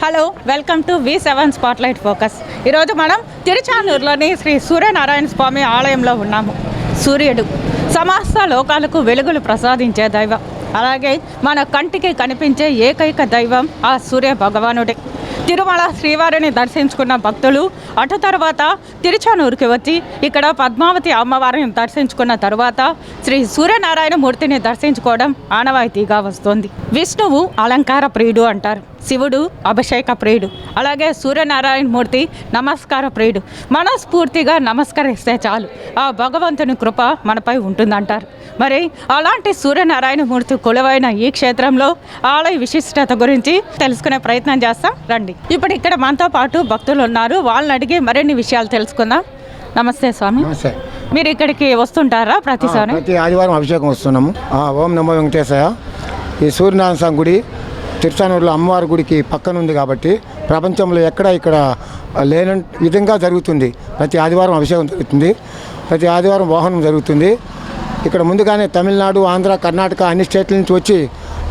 Hello, welcome to V7 spotlight focus. ఈరోజు మనం తిరుచానూరులోని శ్రీ సూర్యనారాయణ స్వామి ఆలయంలో ఉన్నాము. సూర్యుడు సమస్త లోకాలకు వెలుగులు ప్రసాదించే దైవం. అలాగే మన కంటికి కనిపించే ఏకైక దైవం ఆ సూర్య భగవానుడే. తిరుమల శ్రీవారిని దర్శించుకున్న భక్తులు అటు తర్వాత తిరుచానూరుకి వచ్చి ఇక్కడ పద్మావతి అమ్మవారిని దర్శించుకున్న తరువాత శ్రీ సూర్యనారాయణ మూర్తిని దర్శించుకోవడం ఆనవాయితీగా వస్తుంది. విష్ణువు అలంకార ప్రియుడు అంటారు, శివుడు అభిషేక ప్రియుడు, అలాగే సూర్యనారాయణ మూర్తి నమస్కార ప్రియుడు. మనస్ఫూర్తిగా నమస్కరిస్తే చాలు ఆ భగవంతుని కృప మనపై ఉంటుందంటారు. మరి అలాంటి సూర్యనారాయణ మూర్తి కొలువైన ఈ క్షేత్రంలో ఆలయ విశిష్టత గురించి తెలుసుకునే ప్రయత్నం చేస్తాం, రండి. ఇప్పుడు ఇక్కడ మనతో పాటు భక్తులు ఉన్నారు, వాళ్ళని అడిగి మరిన్ని విషయాలు తెలుసుకుందాం. నమస్తే స్వామి. నమస్తే. మీరు ఇక్కడికి వస్తుంటారా ప్రతిసారి? ప్రతి ఆదివారం అభిషేకం వస్తున్నాము. ఓం నమో వెంకటేశయ్య. ఈ సూర్యనారాయణ స్వామి గుడి తిరుచానూరులో అమ్మవారి గుడికి పక్కన ఉంది కాబట్టి ప్రపంచంలో ఎక్కడ ఇక్కడ లేని విధంగా జరుగుతుంది. ప్రతి ఆదివారం అభిషేకం జరుగుతుంది, ప్రతి ఆదివారం వాహనం జరుగుతుంది. ఇక్కడ ముందుగానే తమిళనాడు, ఆంధ్ర, కర్ణాటక అన్ని స్టేట్ల నుంచి వచ్చి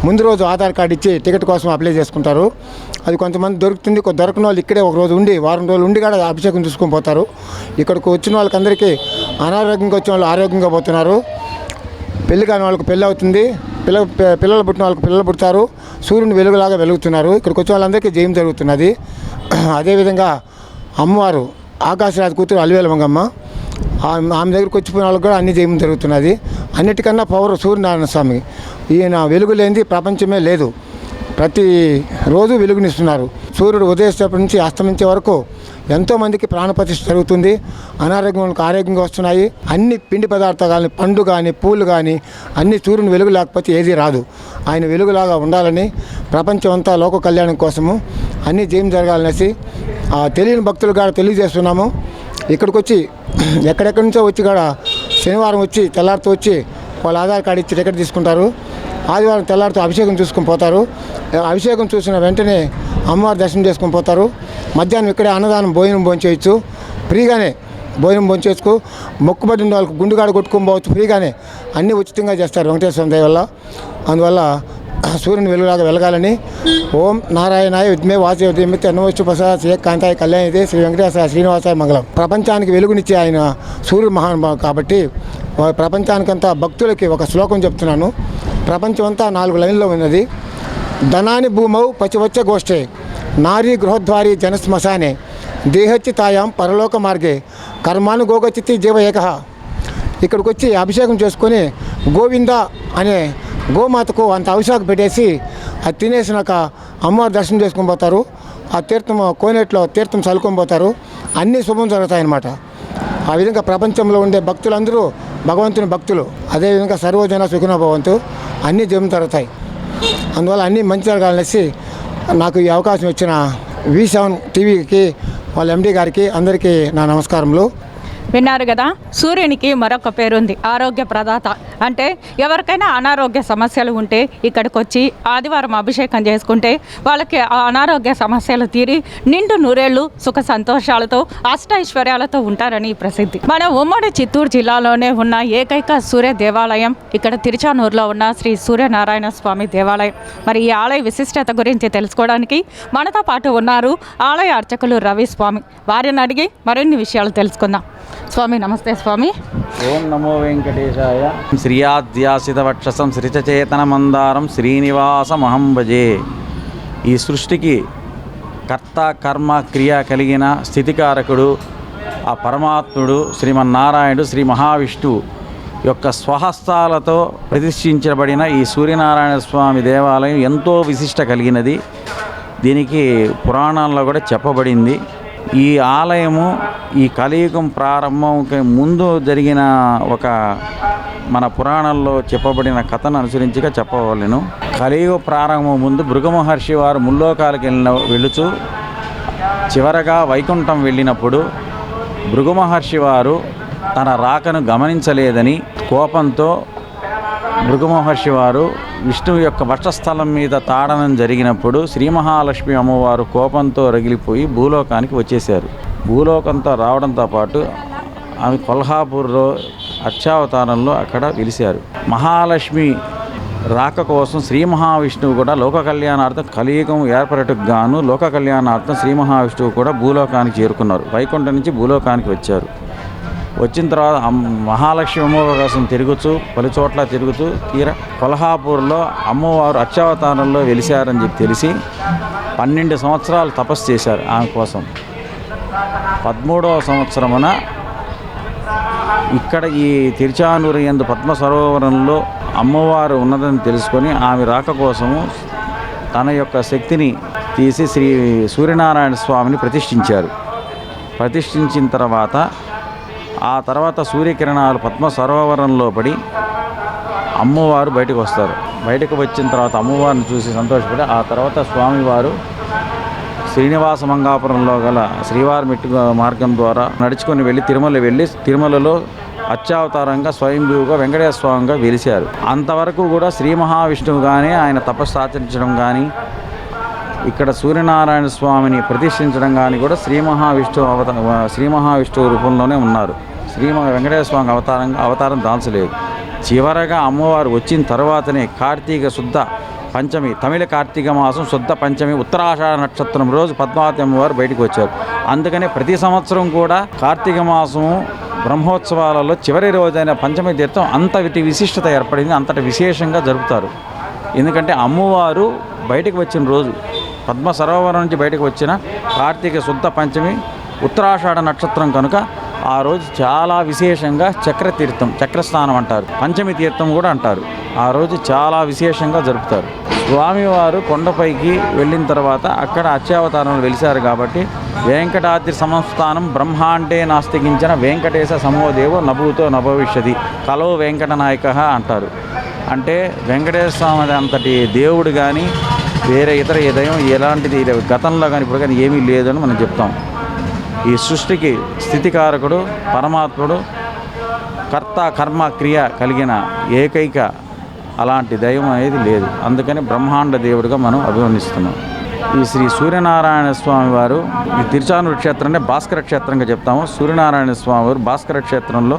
ముందు రోజు ఆధార్ కార్డు ఇచ్చి టికెట్ కోసం అప్లై చేసుకుంటారు. అది కొంతమంది దొరుకుతుంది, దొరకని వాళ్ళు ఇక్కడే ఒక రోజు ఉండి వారం రోజులు ఉండి కూడా అభిషేకం చూసుకొని పోతారు. ఇక్కడికి వచ్చిన వాళ్ళకందరికీ అనారోగ్యంగా వచ్చిన వాళ్ళు ఆరోగ్యంగా పోతున్నారు. పెళ్లి కాని వాళ్ళకి పెళ్ళి అవుతుంది, పిల్లలు పుట్టిన వాళ్ళకి పిల్లలు పుడతారు, సూర్యుని వెలుగులాగా వెలుగుతున్నారు. ఇక్కడికి వచ్చిన వాళ్ళందరికీ జయం జరుగుతున్నది. అదేవిధంగా అమ్మవారు ఆకాశరాజు కూతురు అలివేల మంగమ్మ, ఆమె దగ్గరికి వచ్చిపోయిన వాళ్ళకి కూడా అన్ని జయం జరుగుతున్నది. అన్నిటికన్నా పవర్ సూర్యనారాయణ స్వామి. ఈయన వెలుగు లేనిది ప్రపంచమే లేదు. ప్రతి రోజు వెలుగునిస్తున్నారు. సూర్యుడు ఉదయించేటప్పటి నుంచి అస్తమించే వరకు ఎంతోమందికి ప్రాణప్రతిష్ఠ జరుగుతుంది. అనారోగ్యాలకు ఆరోగ్యంగా వస్తున్నాయి. అన్ని పిండి పదార్థాలు కానీ, పండు కానీ, పూలు కానీ అన్ని సూర్యుని వెలుగు లేకపోతే ఏది రాదు. ఆయన వెలుగులాగా ఉండాలని ప్రపంచం అంతా లోక కళ్యాణం కోసము అన్ని జయం జరగాలనేసి తెలియని భక్తులు కూడా తెలియజేస్తున్నాము. ఇక్కడికి వచ్చి ఎక్కడెక్కడి నుంచో వచ్చి కూడా శనివారం వచ్చి తెల్లారితో వచ్చి వాళ్ళ ఆధార్ కార్డు ఇచ్చి టికెట్ తీసుకుంటారు. ఆదివారం తెల్లారితో అభిషేకం చూసుకొని పోతారు. అభిషేకం చూసిన వెంటనే అమ్మవారి దర్శనం చేసుకొని పోతారు. మధ్యాహ్నం ఇక్కడే అన్నదానం భోజనం భోంచేయచ్చు, ఫ్రీగానే భోజనం భోంచేసుకో. మొక్కుబడిన వాళ్ళకి గుండుగాడ కొట్టుకొని పోవచ్చు, ఫ్రీగానే అన్నీ ఉచితంగా చేస్తారు వెంకటేశ్వర దయ వల్ల. అందువల్ల సూర్యుని వెలుగులాగా వెలగాలని ఓం నారాయణాయ విద్మే వాసే ధీమహి తన్నో ప్రసాద కాంతాయ కళ్యాణిదే శ్రీ వెంకటేశ్వర శ్రీనివాసాయ మంగళం. ప్రపంచానికి వెలుగునిచ్చే ఆయన సూర్యుడు మహానుభావం కాబట్టి ప్రపంచానికంతా భక్తులకి ఒక శ్లోకం చెప్తున్నాను. ప్రపంచం అంతా 4 లైన్లో ఉన్నది. ధనాని భూమౌ పచివచ్చ గోష్ఠే నారీ గృహద్వారి జనశ్మశానే దేహచ్చి తాయాం పరలోక మార్గే కర్మాను గోగచితి జీవ ఏకహ. ఇక్కడికి వచ్చి అభిషేకం చేసుకొని గోవింద అనే గోమాతకు అంత అభిషేకం పెట్టేసి అది తినేసినాక అమ్మవారి దర్శనం చేసుకొని పోతారు. ఆ తీర్థం కోనేట్లో తీర్థం చల్లుకొని పోతారు. అన్నీ శుభం జరుగుతాయన్నమాట. ఆ విధంగా ప్రపంచంలో ఉండే భక్తులందరూ భగవంతుని భక్తులు. అదేవిధంగా సర్వజన సుఖినో భవంతు, అన్నీ జయం జరుగుతాయి. అందువల్ల అన్నీ మంచి జరగాలనేసి నాకు ఈ అవకాశం ఇచ్చిన V7 టీవీకి వాళ్ళ MD గారికి అందరికీ నా నమస్కారములు. విన్నారు కదా, సూర్యునికి మరొక పేరుంది, ఆరోగ్య ప్రదాత. అంటే ఎవరికైనా అనారోగ్య సమస్యలు ఉంటే ఇక్కడికి వచ్చి ఆదివారం అభిషేకం చేసుకుంటే వాళ్ళకి ఆ అనారోగ్య సమస్యలు తీరి నిండు నూరేళ్లు సుఖ సంతోషాలతో అష్టైశ్వర్యాలతో ఉంటారని ప్రసిద్ధి. మన ఉమ్మడి చిత్తూరు జిల్లాలోనే ఉన్న ఏకైక సూర్య దేవాలయం ఇక్కడ తిరుచానూరులో ఉన్న శ్రీ సూర్యనారాయణ స్వామి దేవాలయం. మరి ఈ ఆలయ విశిష్టత గురించి తెలుసుకోవడానికి మనతో పాటు ఉన్నారు ఆలయ అర్చకులు రవి స్వామి. వారిని అడిగి మరిన్ని విషయాలు తెలుసుకుందాం. స్వామి నమస్తే. స్వామి ఓం నమో వెంకటేశాయ. శ్రీయాద్యాసిత వక్షసం శ్రీచచేతన మందారం శ్రీనివాసమహం భజే. ఈ సృష్టికి కర్త కర్మ క్రియ కలిగిన స్థితికారకుడు ఆ పరమాత్ముడు శ్రీమన్నారాయణుడు శ్రీ మహావిష్ణువు యొక్క స్వహస్తాలతో ప్రతిష్ఠించబడిన ఈ సూర్యనారాయణ స్వామి దేవాలయం ఎంతో విశిష్ట కలిగినది. దీనికి పురాణాల్లో కూడా చెప్పబడింది. ఈ ఆలయము ఈ కలియుగం ప్రారంభంకి ముందు జరిగిన ఒక మన పురాణాల్లో చెప్పబడిన కథను అనుసరించిగా చెప్పవలను. కలియుగ ప్రారంభం ముందు భృగు మహర్షి వారు ముల్లోకాలకు వెళుచు చివరగా వైకుంఠం వెళ్ళినప్పుడు భృగు మహర్షి వారు తన రాకను గమనించలేదని కోపంతో భృగు మహర్షి వారు విష్ణువు యొక్క వక్షస్థలం మీద తాడనం జరిగినప్పుడు శ్రీ మహాలక్ష్మి అమ్మవారు కోపంతో రగిలిపోయి భూలోకానికి వచ్చేశారు. భూలోకంతో రావడంతో పాటు ఆమె కొల్హాపూర్లో అర్చావతారంలో అక్కడ వెలిశారు. మహాలక్ష్మి రాక కోసం శ్రీ మహావిష్ణువు కూడా లోక కళ్యాణార్థం కలియుగం ఏర్పడటకు గాను లోక కళ్యాణార్థం శ్రీ మహావిష్ణువు కూడా భూలోకానికి చేరుకున్నారు. వైకుంఠం నుంచి భూలోకానికి వచ్చారు. వచ్చిన తర్వాత మహాలక్ష్మి అమ్మవారి కోసం తిరుగుతూ పలు చోట్ల తిరుగుతూ కొల్హాపూర్లో అమ్మవారు అర్చావతారంలో వెలిశారని చెప్పి తెలిసి 12 సంవత్సరాలు తపస్సు చేశారు ఆమె కోసం. 13వ సంవత్సరమున ఇక్కడ ఈ తిరుచానూరు యందు పద్మ సరోవరంలో అమ్మవారు ఉన్నదని తెలుసుకొని ఆమె రాక కోసము తన యొక్క శక్తిని తీసి శ్రీ సూర్యనారాయణ స్వామిని ప్రతిష్ఠించారు. ప్రతిష్ఠించిన తర్వాత ఆ తర్వాత సూర్యకిరణాలు పద్మ సరోవరంలో పడి అమ్మవారు బయటకు వస్తారు. బయటకు వచ్చిన తర్వాత అమ్మవారిని చూసి సంతోషపడి ఆ తర్వాత స్వామివారు శ్రీనివాస మంగాపురంలో గల శ్రీవారి మెట్టు మార్గం ద్వారా నడుచుకొని వెళ్ళి తిరుమలలో అర్చావతారంగా స్వయంభూగా వెంకటేశ్వర స్వామిగా వెలిశారు. అంతవరకు కూడా శ్రీ మహావిష్ణువు కానీ ఆయన తపస్సు ఆచరించడం కానీ ఇక్కడ సూర్యనారాయణ స్వామిని ప్రతిష్ఠించడం కానీ కూడా శ్రీ మహావిష్ణువు రూపంలోనే ఉన్నారు. వెంకటేశ్వర స్వామి అవతారం దాల్చలేదు. చివరగా అమ్మవారు వచ్చిన తర్వాతనే కార్తీక శుద్ధ పంచమి, తమిళ కార్తీక మాసం శుద్ధ పంచమి ఉత్తరాషాఢ నక్షత్రం రోజు పద్మావతి అమ్మవారు బయటకు వచ్చారు. అందుకనే ప్రతి సంవత్సరం కూడా కార్తీక మాసము బ్రహ్మోత్సవాలలో చివరి రోజైన పంచమి తీర్థం అంతటి విశిష్టత ఏర్పడింది, అంతటి విశేషంగా జరుపుతారు. ఎందుకంటే అమ్మవారు బయటకు వచ్చిన రోజు పద్మ సరోవరం నుంచి బయటకు వచ్చిన కార్తీక శుద్ధ పంచమి ఉత్తరాషాఢ నక్షత్రం కనుక ఆ రోజు చాలా విశేషంగా చక్రస్నానం అంటారు, పంచమి తీర్థం కూడా అంటారు. ఆ రోజు చాలా విశేషంగా జరుపుతారు. స్వామివారు కొండపైకి వెళ్ళిన తర్వాత అక్కడ అర్చావతారంలో వెలిశారు కాబట్టి వెంకటాద్రి సంస్థానం బ్రహ్మాండే నాస్తికించిన వెంకటేశ సమోదేవో నభూతో నభవిష్యతి కలో వెంకటనాయక అంటారు. అంటే వెంకటేశ్వర స్వామి అంతటి దేవుడు కానీ వేరే ఇతర ఏ దైవం ఎలాంటిది గతంలో కానీ ఇప్పుడు కానీ ఏమీ లేదని మనం చెప్తాం. ఈ సృష్టికి స్థితికారకుడు పరమాత్ముడు కర్త కర్మ క్రియ కలిగిన ఏకైక అలాంటి దైవం అనేది లేదు. అందుకని బ్రహ్మాండ దేవుడిగా మనం అభివర్ణిస్తున్నాం. ఈ శ్రీ సూర్యనారాయణ స్వామి వారు ఈ తిరుచానూరు క్షేత్రాన్ని భాస్కర క్షేత్రంగా చెప్తాము. సూర్యనారాయణ స్వామి వారు భాస్కర క్షేత్రంలో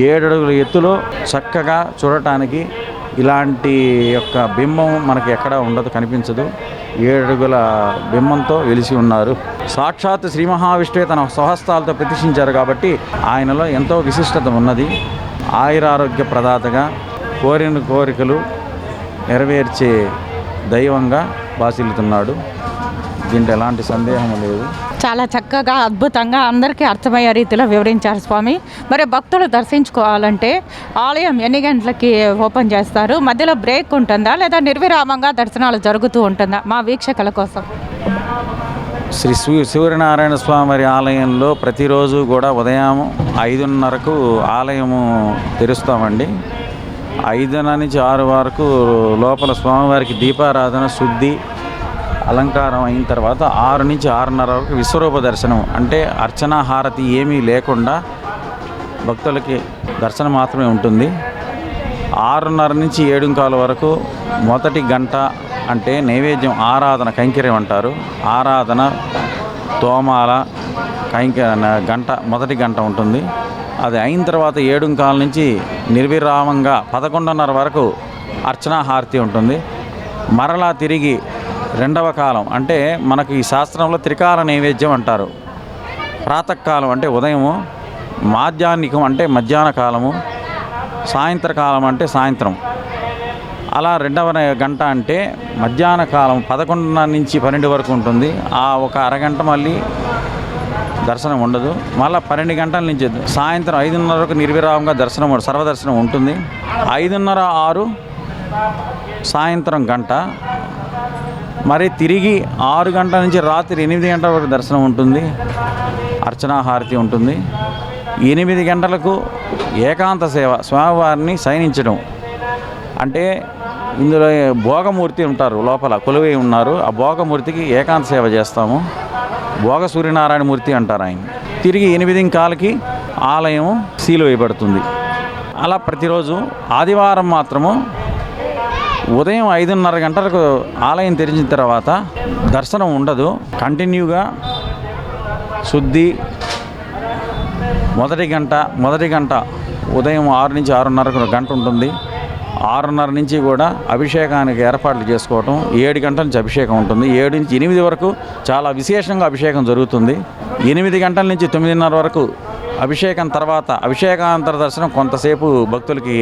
7 అడుగుల ఎత్తులో చక్కగా చూడటానికి ఇలాంటి యొక్క బింబం మనకి ఎక్కడా ఉండదు, కనిపించదు. 7 అడుగుల బింబంతో వెలిసి ఉన్నారు. సాక్షాత్ శ్రీ మహావిష్ణువే తన స్వహస్తాలతో ప్రతిష్ఠించారు కాబట్టి ఆయనలో ఎంతో విశిష్టత ఉన్నది. ఆయురారోగ్య ప్రదాతగా కోరిన కోరికలు నెరవేర్చే దైవంగా బాసిల్లుతున్నాడు. దీంట్లో ఎలాంటి సందేహం లేదు. చాలా చక్కగా అద్భుతంగా అందరికీ అర్థమయ్యే రీతిలో వివరించారు స్వామి. మరి భక్తులు దర్శించుకోవాలంటే ఆలయం ఎన్ని గంటలకి ఓపెన్ చేస్తారు? మధ్యలో బ్రేక్ ఉంటుందా లేదా నిర్విరామంగా దర్శనాలు జరుగుతూ ఉంటుందా మా వీక్షకుల కోసం? శ్రీ సూర్యనారాయణ స్వామి వారి ఆలయంలో ప్రతిరోజు కూడా ఉదయం 5:30కు ఆలయము తెరుస్తామండి. 5 నుంచి 6 వరకు లోపల స్వామివారికి దీపారాధన శుద్ధి అలంకారం అయిన తర్వాత 6 నుంచి 6:30 వరకు విశ్వరూప దర్శనం, అంటే అర్చన హారతి ఏమీ లేకుండా భక్తులకి దర్శనం మాత్రమే ఉంటుంది. 6:30 నుంచి 7:15 వరకు మొదటి గంట అంటే నైవేద్యం ఆరాధన కైంకర్యం అంటారు. ఆరాధన తోమాల గంట మొదటి గంట ఉంటుంది. అది అయిన తర్వాత 7:15 నుంచి నిర్విరామంగా 11:30 వరకు అర్చనా హారతి ఉంటుంది. మరలా తిరిగి రెండవ కాలం అంటే మనకు ఈ శాస్త్రంలో త్రికాల నైవేద్యం అంటారు. ప్రాతకాలం అంటే ఉదయము, మాధ్యాహ్నికం అంటే మధ్యాహ్న కాలము, సాయంత్రకాలం అంటే సాయంత్రం. అలా రెండవ గంట అంటే మధ్యాహ్న కాలం 11 నుంచి 12 వరకు ఉంటుంది. ఆ ఒక అరగంట మళ్ళీ దర్శనం ఉండదు. మళ్ళీ 12 గంటల నుంచి సాయంత్రం 5:30 వరకు నిర్విరామంగా దర్శనం సర్వదర్శనం ఉంటుంది. 5:30, 6 సాయంత్రం గంట, మరి తిరిగి 6 గంటల నుంచి రాత్రి 8 గంటల వరకు దర్శనం ఉంటుంది. అర్చనా హారతి ఉంటుంది. 8 గంటలకు ఏకాంత సేవ, స్వామివారిని శయనించడం. అంటే ఇందులో భోగమూర్తి ఉంటారు, లోపల కొలువై ఉన్నారు. ఆ భోగమూర్తికి ఏకాంత సేవ చేస్తాము. భోగ సూర్యనారాయణ మూర్తి అంటారు ఆయన. తిరిగి 8:15కి ఆలయం సీలు వేయబడుతుంది. అలా ప్రతిరోజు ఆదివారం మాత్రము ఉదయం 5:30 గంటలకు ఆలయం తెరిచిన తర్వాత దర్శనం ఉండదు. కంటిన్యూగా శుద్ధి మొదటి గంట ఉదయం 6 నుంచి 6:30 గంట ఉంటుంది. 6:30 నుంచి కూడా అభిషేకానికి ఏర్పాట్లు చేసుకోవటం. 7 గంటల నుంచి అభిషేకం ఉంటుంది. 7 నుంచి 8 వరకు చాలా విశేషంగా అభిషేకం జరుగుతుంది. 8 గంటల నుంచి 9:30 వరకు అభిషేకం తర్వాత అభిషేకాంతర దర్శనం కొంతసేపు భక్తులకి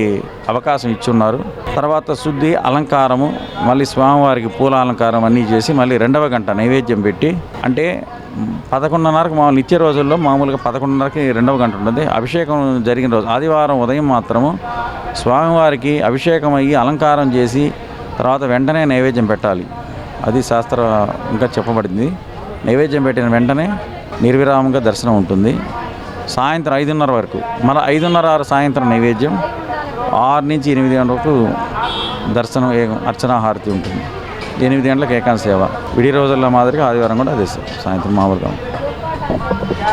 అవకాశం ఇచ్చున్నారు. తర్వాత శుద్ధి అలంకారము, మళ్ళీ స్వామివారికి పూల అలంకారం అన్నీ చేసి మళ్ళీ 2వ గంట నైవేద్యం పెట్టి, అంటే 11:30కు మామూలు నిత్య రోజుల్లో మామూలుగా 11:30కి 2వ గంట ఉంటుంది. అభిషేకం జరిగిన రోజు ఆదివారం ఉదయం మాత్రము స్వామివారికి అభిషేకం అయ్యి అలంకారం చేసి తర్వాత వెంటనే నైవేద్యం పెట్టాలి. అది శాస్త్ర ఇంకా చెప్పబడింది. నైవేద్యం పెట్టిన వెంటనే నిర్విరామంగా దర్శనం ఉంటుంది. సాయంత్రం 5:30 వరకు, మళ్ళీ 5:30 సాయంత్రం నైవేద్యం, 6 నుంచి 8 గంటల వరకు దర్శనం, అర్చనా హారతి ఉంటుంది. 8 గంటలకు ఏకాంత సేవ. విడి రోజుల్లో మాదిరిగా ఆదివారం కూడా అదే సాయంత్రం మామూలుగా.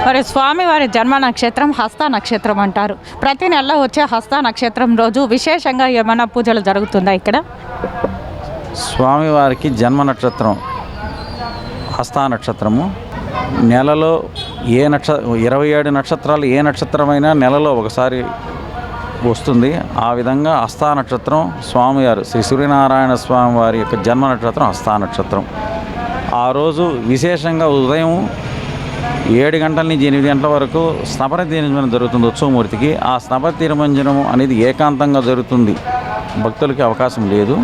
మరి స్వామివారి జన్మ నక్షత్రం హస్త నక్షత్రం అంటారు. ప్రతి నెలలో వచ్చే హస్త నక్షత్రం రోజు విశేషంగా ఏమైనా పూజలు జరుగుతుందా ఇక్కడ? స్వామివారికి జన్మ నక్షత్రం హస్త నక్షత్రము. నెలలో 27 నక్షత్రాలు ఏ నక్షత్రమైనా నెలలో ఒకసారి వస్తుంది. ఆ విధంగా హస్త నక్షత్రం స్వామివారు శ్రీ సూర్యనారాయణ స్వామి వారి యొక్క జన్మ నక్షత్రం హస్త నక్షత్రం. ఆ రోజు విశేషంగా ఉదయం 7 గంటల నుంచి 8 గంటల వరకు స్నపన తిరుమంజనం జరుగుతుంది ఉత్సవమూర్తికి. ఆ స్నపన తిరుమంజనం అనేది ఏకాంతంగా జరుగుతుంది, భక్తులకి అవకాశం లేదు.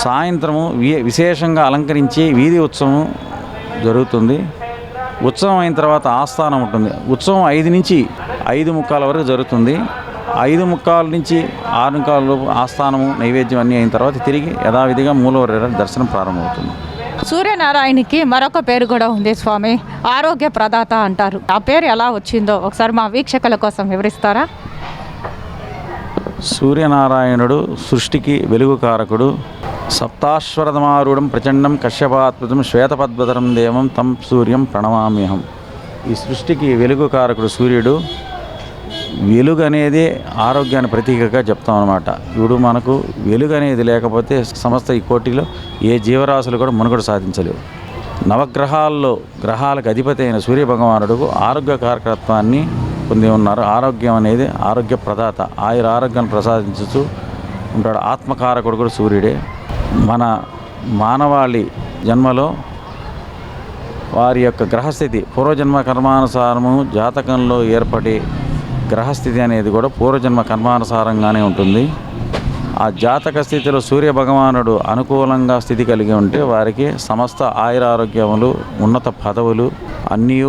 సాయంత్రము విశేషంగా అలంకరించి వీధి ఉత్సవం జరుగుతుంది. ఉత్సవం అయిన తర్వాత ఆస్థానం ఉంటుంది. ఉత్సవం 5 నుంచి 5:15 వరకు జరుగుతుంది. 5:15 నుంచి 6:15 ఆస్థానము నైవేద్యం అన్నీ అయిన తర్వాత తిరిగి యథావిధిగా మూలవర దర్శనం ప్రారంభమవుతుంది. సూర్యనారాయణకి మరొక పేరు కూడా ఉంది స్వామి, ఆరోగ్య ప్రదాత అంటారు. ఆ పేరు ఎలా వచ్చిందో ఒకసారి మా వీక్షకుల కోసం వివరిస్తారా? సూర్యనారాయణుడు సృష్టికి వెలుగుకారకుడు. సప్తాశ్వరధమారూఢం ప్రచండం కశ్యపాత్మజం శ్వేతపద్మధరం దేవం తం సూర్యం ప్రణమామ్యహం. ఈ సృష్టికి వెలుగుకారకుడు సూర్యుడు. వెలుగు అనేది ఆరోగ్యాన్ని ప్రతీకగా చెప్తాం అన్నమాట. ఇప్పుడు మనకు వెలుగు అనేది లేకపోతే సమస్త ఈ కోటిలో ఏ జీవరాశులు కూడా మనుగడ సాధించలేవు. నవగ్రహాల్లో గ్రహాలకు అధిపతి అయిన సూర్యభగవానుడు ఆరోగ్య కారకత్వాన్ని పొంది ఉన్నారు. ఆరోగ్యం అనేది ఆరోగ్య ప్రదాత, ఆరోగ్యాన్ని ప్రసాదించుతూ ఉంటాడు. ఆత్మకారకుడు కూడా సూర్యుడే. మన మానవాళి జన్మలో వారి యొక్క గ్రహస్థితి పూర్వజన్మ కర్మానుసారము జాతకంలో ఏర్పడి గ్రహస్థితి అనేది కూడా పూర్వజన్మ కర్మానుసారంగానే ఉంటుంది. ఆ జాతక స్థితిలో సూర్య భగవానుడు అనుకూలంగా స్థితి కలిగి ఉంటే వారికి సమస్త ఆయురారోగ్యములు, ఉన్నత పదవులు అన్నీ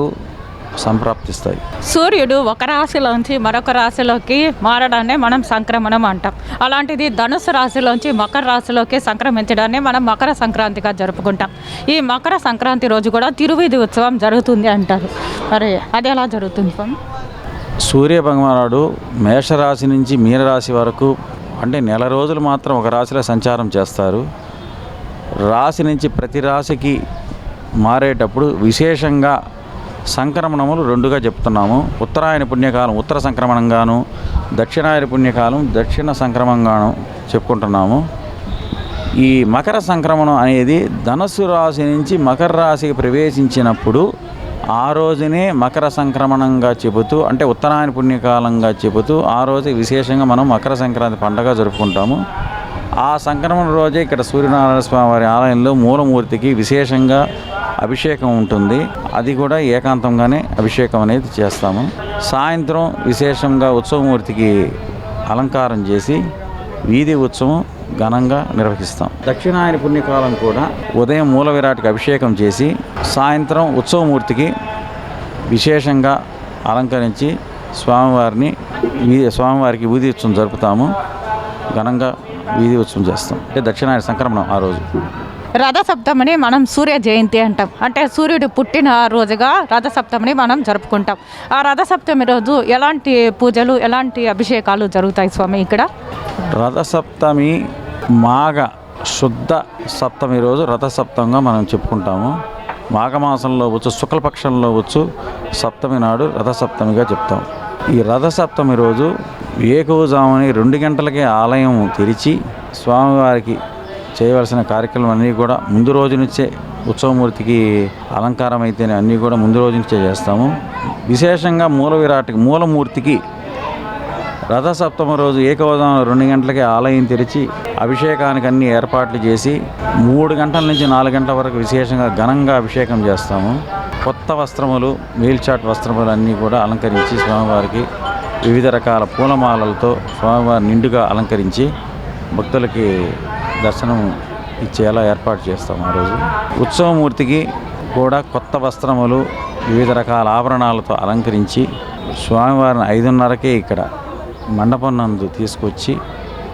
సంప్రాప్తిస్తాయి. సూర్యుడు ఒక రాశిలోంచి మరొక రాశిలోకి మారడాన్ని మనం సంక్రమణం అంటాం. అలాంటిది ధనుసు రాశిలోంచి మకర రాశిలోకి సంక్రమించడాన్ని మనం మకర సంక్రాంతిగా జరుపుకుంటాం. ఈ మకర సంక్రాంతి రోజు కూడా తిరువీధి ఉత్సవం జరుగుతుంది అంటారు. మరి అది ఎలా జరుగుతుంది స్వామి? సూర్య భగవానుడు మేషరాశి నుంచి మీనరాశి వరకు, అంటే నెల రోజులు మాత్రం ఒక రాశిలో సంచారం చేస్తారు. రాశి నుంచి ప్రతి రాశికి మారేటప్పుడు విశేషంగా సంక్రమణములు 2గా చెప్తున్నాము. ఉత్తరాయణ పుణ్యకాలం ఉత్తర సంక్రమణంగాను, దక్షిణాయన పుణ్యకాలం దక్షిణ సంక్రమణంగాను చెప్పుకుంటున్నాము. ఈ మకర సంక్రమణం అనేది ధనస్సు రాశి నుంచి మకర రాశికి ప్రవేశించినప్పుడు ఆ రోజునే మకర సంక్రమణంగా చెబుతూ, అంటే ఉత్తరాయణ పుణ్యకాలంగా చెబుతూ ఆ రోజు విశేషంగా మనం మకర సంక్రాంతి పండుగ జరుపుకుంటాము. ఆ సంక్రమణ రోజే ఇక్కడ సూర్యనారాయణ స్వామి వారి ఆలయంలో మూలమూర్తికి విశేషంగా అభిషేకం ఉంటుంది. అది కూడా ఏకాంతంగానే అభిషేకం అనేది చేస్తాము. సాయంత్రం విశేషంగా ఉత్సవమూర్తికి అలంకారం చేసి వీధి ఉత్సవం ఘనంగా నిర్వహిస్తాం. దక్షిణాయన పుణ్యకాలం కూడా ఉదయం మూల విరాట్కి అభిషేకం చేసి సాయంత్రం ఉత్సవమూర్తికి విశేషంగా అలంకరించి స్వామివారికి వీధి ఉత్సవం జరుపుతాము. ఘనంగా వీధి ఉత్సవం చేస్తాం. అంటే దక్షిణాయన సంక్రమణం ఆ రోజు. రథసప్తమిని మనం సూర్య జయంతి అంటాం. అంటే సూర్యుడు పుట్టిన రోజుగా రథసప్తమిని మనం జరుపుకుంటాం. ఆ రథసప్తమి రోజు ఎలాంటి పూజలు, ఎలాంటి అభిషేకాలు జరుగుతాయి స్వామి ఇక్కడ? రథసప్తమి మాఘ శుద్ధ సప్తమి రోజు రథసప్తంగా మనం చెప్పుకుంటాము. మాఘమాసంలో వచ్చు, శుక్లపక్షంలో వచ్చు సప్తమి నాడు రథసప్తమిగా చెప్తాం. ఈ రథసప్తమి రోజు వేకువజాముని 2 గంటలకే ఆలయం తెరిచి స్వామివారికి చేయవలసిన కార్యక్రమం అన్నీ కూడా ముందు రోజు నుంచే, ఉత్సవమూర్తికి అలంకారం అయితేనే అన్నీ కూడా ముందు రోజు నుంచే చేస్తాము. విశేషంగా మూలమూర్తికి రథసప్తమి రోజు ఏకవదనం 2 గంటలకి ఆలయం తెరిచి అభిషేకానికి అన్ని ఏర్పాట్లు చేసి 3 గంటల నుంచి 4 గంటల వరకు విశేషంగా ఘనంగా అభిషేకం చేస్తాము. కొత్త వస్త్రములు, మేల్చాట్ వస్త్రములు అన్నీ కూడా అలంకరించి స్వామివారికి వివిధ రకాల పూలమాలలతో స్వామివారి నిండుగా అలంకరించి భక్తులకి దర్శనం ఇచ్చేలా ఏర్పాటు చేస్తాం. ఆ రోజు ఉత్సవమూర్తికి కూడా కొత్త వస్త్రములు, వివిధ రకాల ఆభరణాలతో అలంకరించి స్వామివారిని 5:30కే ఇక్కడ మండపం నందు తీసుకొచ్చి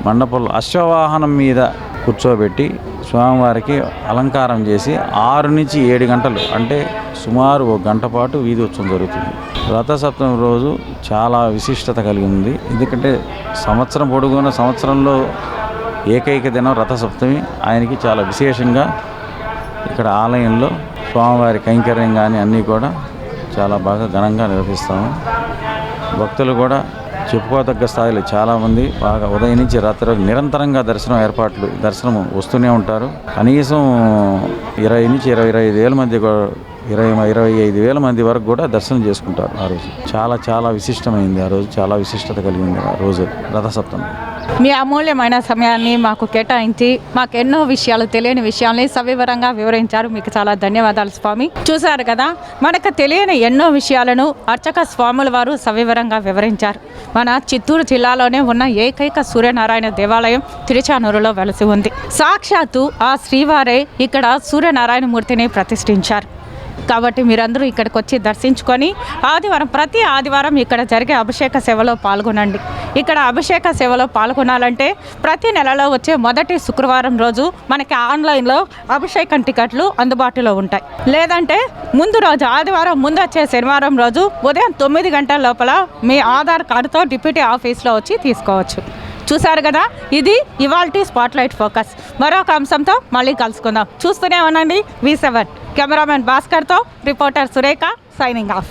మండపంలో అశ్వవాహనం మీద కూర్చోబెట్టి స్వామివారికి అలంకారం చేసి 6 నుంచి 7 గంటలు అంటే సుమారు 1 గంట పాటు వీధి ఉత్సవం జరుగుతుంది. రథసప్తమి రోజు చాలా విశిష్టత కలిగి ఉంది. ఎందుకంటే సంవత్సరం పొడుగున సంవత్సరంలో ఏకైక దినం రథసప్తమి. ఆయనకి చాలా విశేషంగా ఇక్కడ ఆలయంలో స్వామివారి కైంకర్యం కానీ అన్నీ కూడా చాలా బాగా ఘనంగా నిర్వహిస్తాము. భక్తులు కూడా చెప్పుకోదగ్గ స్థాయిలో చాలామంది బాగా ఉదయం నుంచి రాత్రి వరకు నిరంతరంగా దర్శనం వస్తూనే ఉంటారు. కనీసం 20 నుంచి 25 వేల మంది 25 వేల మంది వరకు కూడా దర్శనం చేసుకుంటారు. ఆ రోజు చాలా చాలా విశిష్టమైంది. ఆ రోజు చాలా విశిష్టత కలిగింది. ఆ రోజు రథసప్తమి. మీ అమూల్యమైన సమయాన్ని మాకు కేటాయించి మాకు ఎన్నో విషయాలు, తెలియని విషయాల్ని సవివరంగా వివరించారు. మీకు చాలా ధన్యవాదాలు స్వామి. చూశారు కదా, మనకు తెలియని ఎన్నో విషయాలను అర్చక స్వాముల వారు సవివరంగా వివరించారు. మన చిత్తూరు జిల్లాలోనే ఉన్న ఏకైక సూర్యనారాయణ దేవాలయం తిరుచానూరులో వెలసి ఉంది. సాక్షాత్తు ఆ శ్రీవారే ఇక్కడ సూర్యనారాయణ మూర్తిని ప్రతిష్ఠించారు. కాబట్టి మీరందరూ ఇక్కడికి వచ్చి దర్శించుకొని ప్రతి ఆదివారం ఇక్కడ జరిగే అభిషేక సేవలో పాల్గొనండి. ఇక్కడ అభిషేక సేవలో పాల్గొనాలంటే ప్రతి నెలలో వచ్చే మొదటి శుక్రవారం రోజు మనకి ఆన్లైన్లో అభిషేకం టికెట్లు అందుబాటులో ఉంటాయి. లేదంటే ముందు రోజు ఆదివారం ముందు వచ్చే శనివారం రోజు ఉదయం 9 గంటల లోపల మీ ఆధార్ కార్డుతో డిప్యూటీ ఆఫీస్లో వచ్చి తీసుకోవచ్చు. చూశారు కదా, ఇది ఇవాల్టి స్పాట్లైట్ ఫోకస్. మరొక అంశంతో మళ్ళీ కలుసుకుందాం. చూస్తూనే ఉండండి V7. కెమెరామెన్ భాస్కర్తో రిపోర్టర్ సురేఖ సైనింగ్ ఆఫ్.